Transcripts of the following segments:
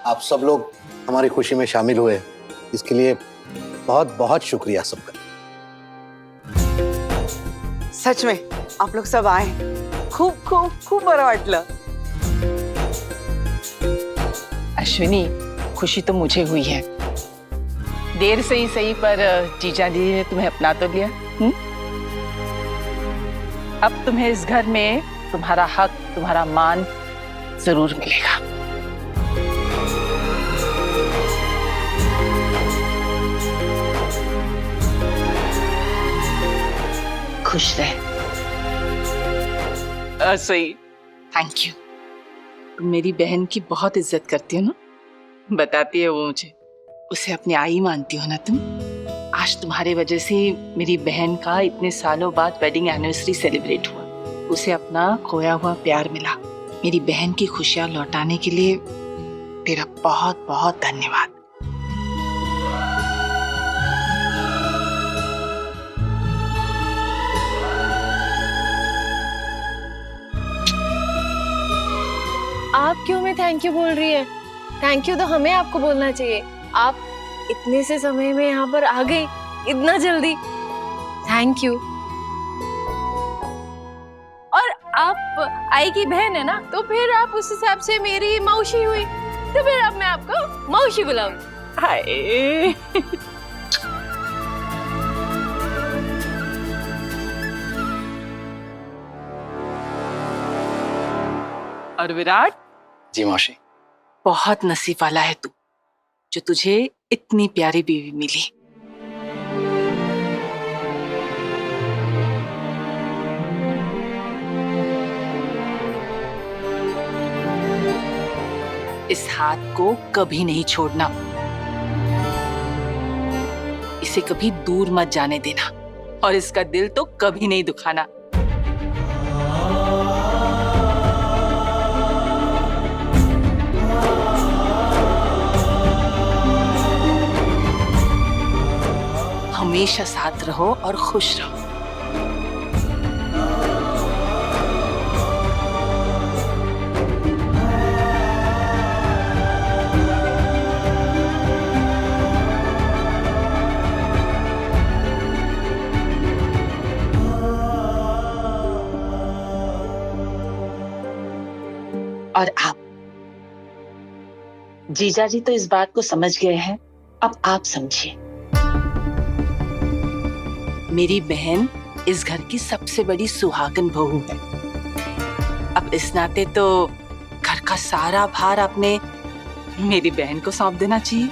आप सब लोग हमारी खुशी में शामिल हुए, इसके लिए बहुत बहुत शुक्रिया सबका। सच में आप लोग सब आए, खूप खूप खूप बरं वाटलं। अश्विनी, खुशी तो मुझे हुई है, देर से ही सही पर जीजा जी ने तुम्हें अपना तो लिया। अब तुम्हें इस घर में तुम्हारा हक, तुम्हारा मान जरूर मिलेगा। खुश रहे। सही, थैंक यू। तुम मेरी बहन की बहुत इज्जत करती हो ना, बताती है वो मुझे। उसे अपनी आई मानती हो ना तुम। आज तुम्हारे वजह से मेरी बहन का इतने सालों बाद वेडिंग एनिवर्सरी सेलिब्रेट हुआ। उसे अपना खोया हुआ प्यार मिला। मेरी बहन की खुशियां लौटाने के लिए तेरा बहुत बहुत धन्यवाद। आप क्यों मैं थैंक यू बोल रही है? थैंक यू तो हमें आपको बोलना चाहिए। आप इतने से समय में यहाँ पर आ गई, इतना जल्दी, थैंक यू। और आप आई की बहन है ना, तो फिर आप उस हिसाब से मेरी मौसी हुई, तो फिर अब मैं आपको मौसी बुलाऊंगी। हाय। और विराट जी मौसी। बहुत नसीब वाला है तू, जो तुझे इतनी प्यारी बीवी मिली। इस हाथ को कभी नहीं छोड़ना, इसे कभी दूर मत जाने देना, और इसका दिल तो कभी नहीं दुखाना। हमेशा साथ रहो और खुश रहो। और आप जीजा जी तो इस बात को समझ गए हैं, अब आप समझिए। मेरी बहन इस घर की सबसे बड़ी सुहागन बहू है। अब इस नाते तो घर का सारा भार आपने मेरी बहन को सौंप देना चाहिए।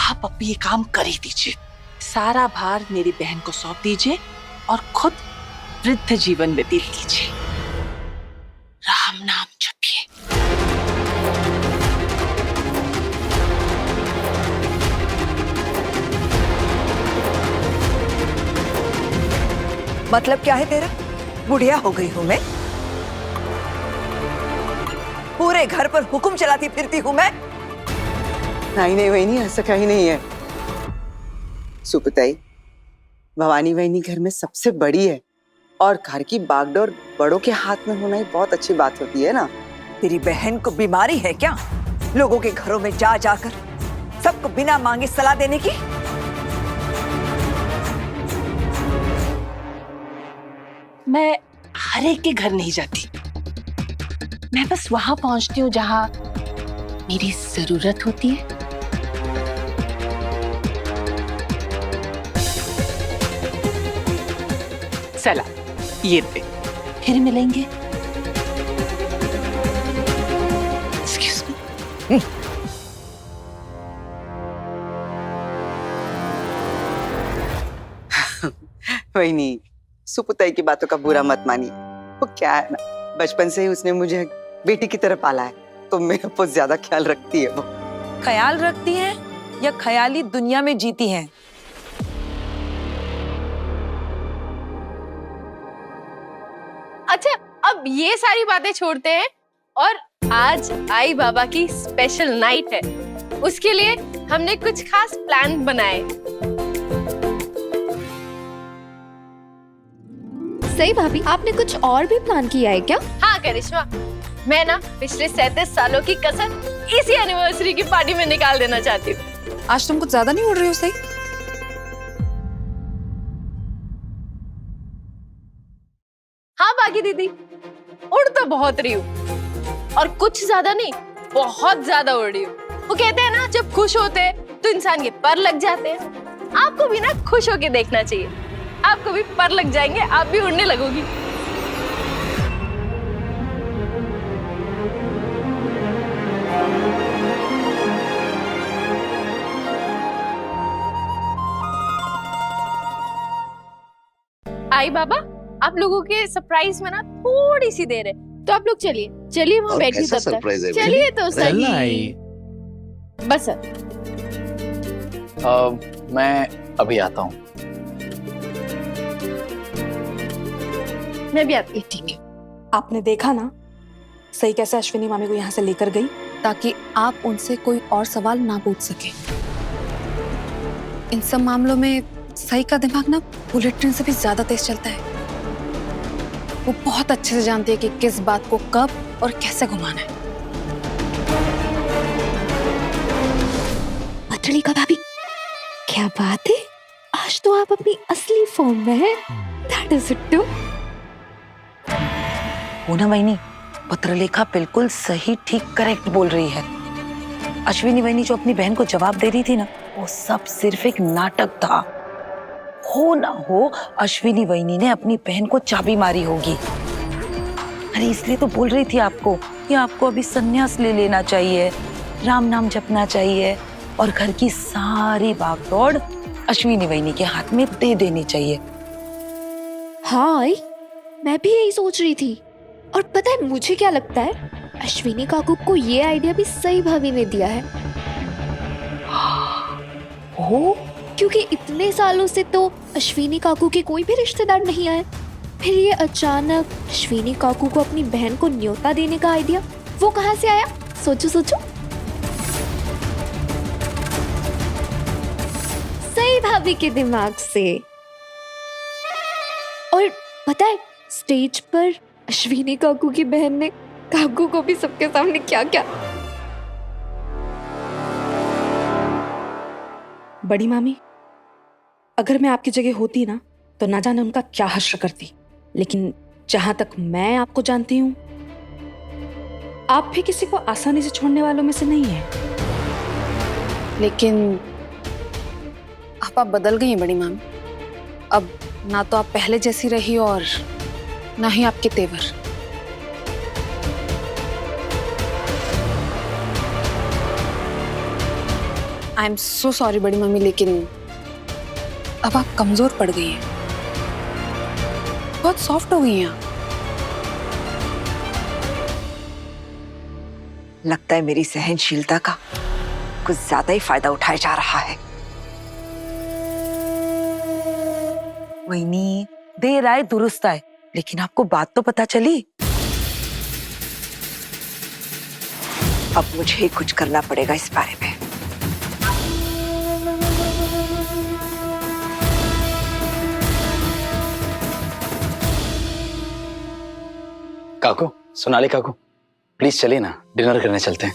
आप अब ये काम कर ही दीजिए, सारा भार मेरी बहन को सौंप दीजिए और खुद वृद्ध जीवन व्यतीत कीजिए। राम नाम जपिए। मतलब क्या है तेरा? बुढ़िया हो गई हूं मैं? पूरे घर पर हुक्म चलाती फिरती हूं मैं? नहीं नहीं वहीनी, ऐसा कहीं नहीं है। सुपताई, भवानी वहीनी घर में सबसे बड़ी है और घर की बागडोर बड़ों के हाथ में होना ही बहुत अच्छी बात होती है ना। तेरी बहन को बीमारी है क्या, लोगों के घरों में जा जाकर सबको बिना मांगे सलाह देने की? मैं हर एक के घर नहीं जाती, मैं बस वहां पहुंचती हूँ जहां मेरी जरूरत होती है। चला, ये पे फिर मिलेंगे। Excuse me. वहीनी, सुपुताई की बातों का बुरा मत मानिए। वो क्या है ना, बचपन से ही उसने मुझे बेटी की तरह पाला है, तो मेरा बहुत ज्यादा ख्याल रखती है वो। ख्याल रखती हैं या ख्याली दुनिया में जीती हैं? अच्छा, अब ये सारी बातें छोड़ते हैं और आज आई बाबा की स्पेशल नाइट है, उसके लिए हमने कुछ खास प्लान बनाए। सही भाभी, आपने कुछ और भी प्लान किया है क्या? हाँ करिश्मा, मैं ना पिछले 37 सालों की कसर इसी एनिवर्सरी की पार्टी में निकाल देना चाहती हूँ। आज तुम कुछ ज्यादा नहीं उड़ रही हो सही? हाँ बाकी दीदी, उड़ तो बहुत रही हूँ और कुछ ज्यादा नहीं, बहुत ज्यादा उड़ रही हूँ। वो कहते हैं ना, जब खुश होते हैं तो इंसान के पर लग जाते हैं। आपको भी ना खुश होके देखना चाहिए, आपको भी पर लग जाएंगे, आप भी उड़ने लगोगी। आई बाबा, आप लोगों के सरप्राइज में ना थोड़ी सी देर है, तो आप लोग चलिए चलिए वहाँ और बैठिए कैसा तब तक। surprise है चलिए तो रहना सही। आई। बस सर। मैं अभी आता हूँ। मैं भी आती। ठीक है। आपने देखा ना सही कैसे अश्विनी मामी को यहाँ से लेकर गई, ताकि आप उनसे कोई और सवाल ना पूछ सके। इन सब मामलों में सही का दिमाग ना बुलेट ट्रेन से भी ज्यादा तेज चलता है। वो बहुत अच्छे से जानती है कि किस बात को कब और कैसे घुमाना है। मटलिका भाभी, क्या बात है, आज तो आप अपनी असली फॉर्म में हैं। That is it too. Poonam वहिनी, पत्रलेखा बिल्कुल सही ठीक करेक्ट बोल रही है। अश्विनी वहिनी जो अपनी बहन को जवाब दे रही थी ना, वो सब सिर्फ एक नाटक था। हो ना हो अश्विनी वहिनी ने अपनी बहन को चाबी मारी होगी। अरे इसलिए तो बोल रही थी आपको कि आपको अभी संन्यास ले लेना चाहिए, राम नाम जपना चाहिए और घर की सारी भागदौड़ अश्विनी वहिनी के हाथ में दे देनी चाहिए। हाँ आई, मैं भी यही सोच रही थी। और पता है मुझे क्या लगता है, अश्विनी काकू को ये आइडिया भी सही भाभी ने दिया है। ओ, क्योंकि इतने सालों से तो अश्विनी काकू के कोई भी रिश्तेदार नहीं आए, फिर ये अचानक अश्विनी काकू को अपनी बहन को न्योता देने का आइडिया वो कहाँ से आया? सोचो सोचो। सही भाभी के दिमाग से। और पता है स्टेज पर अश्विनी काकू की बहन ने काकू को भी सबके सामने क्या क्या। बड़ी मामी, अगर मैं आपकी जगह होती ना तो ना जाने उनका क्या हश्र करती। लेकिन जहां तक मैं आपको जानती हूँ, आप भी किसी को आसानी से छोड़ने वालों में से नहीं है। लेकिन आप बदल गई हैं बड़ी मामी। अब ना तो आप पहले जैसी रही और ना ही आपके तेवर। आई एम सो सॉरी बड़ी मम्मी, लेकिन अब आप कमजोर पड़ गई हैं, बहुत सॉफ्ट हो गई हैं आप। लगता है मेरी सहनशीलता का कुछ ज्यादा ही फायदा उठाया जा रहा है। वहीनी, देर आए दुरुस्त आए, लेकिन आपको बात तो पता चली। अब मुझे ही कुछ करना पड़ेगा इस बारे में। काकू, सोनाली काकू, प्लीज चलिए ना, डिनर करने चलते हैं।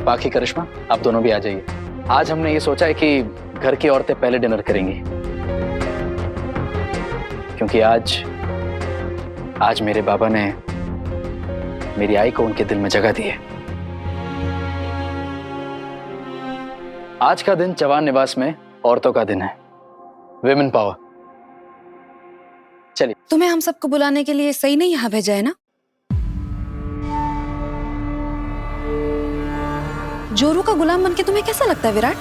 बाकी करिश्मा, आप दोनों भी आ जाइए। आज हमने ये सोचा है कि घर की औरतें पहले डिनर करेंगी, क्योंकि आज मेरे बाबा ने मेरी आई को उनके दिल में जगह दी है। आज का दिन चवान निवास में औरतों का दिन है, विमेन पावर। चलिए। तुम्हें हम सबको बुलाने के लिए सही नहीं यहाँ भेजा है ना? जोरू का गुलाम बनके तुम्हें कैसा लगता है विराट?